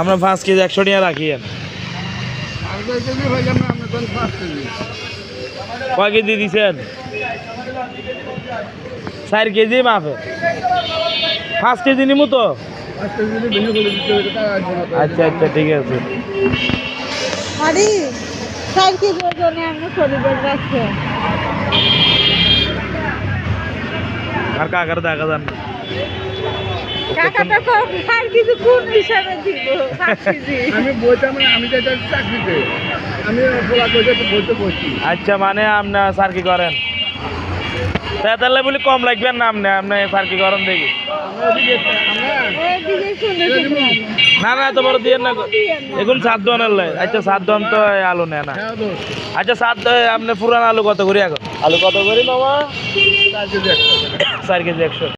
আমরা 5 কেজি 100 টাকা রাখিয়েন। কয় কেজি দিছেন? 4 কেজি মাপে 5 কেজি নিমু তো। আচ্ছা আচ্ছা ঠিক আছে। আরে 4 কেজি ওজনে আমরা পরিবার রাখছে। আর কাকার দেখা যান কাকাটা কম 4 কেজি কোন হিসাবে দিব 5 কেজি। আমি বইটা মানে আমি যেটা চাকরিতে আমি বলা কইতে তো বইতে বসছি। আচ্ছা মানে আপনি স্যার কি করেন? তাহলে বলি কম লাগবেন না আপনি স্যার কি করেন দেখি। ওইদিকে শুনে না না তো বড় দিয়ে না এখন 7 দন আনলে। আচ্ছা 7 দন তো আলু নেয় না। আচ্ছা 7 আপনি পুরান আলু কত করে এখন? আলু কত করে মামা? 4 কেজি 100। 4 কেজি 100।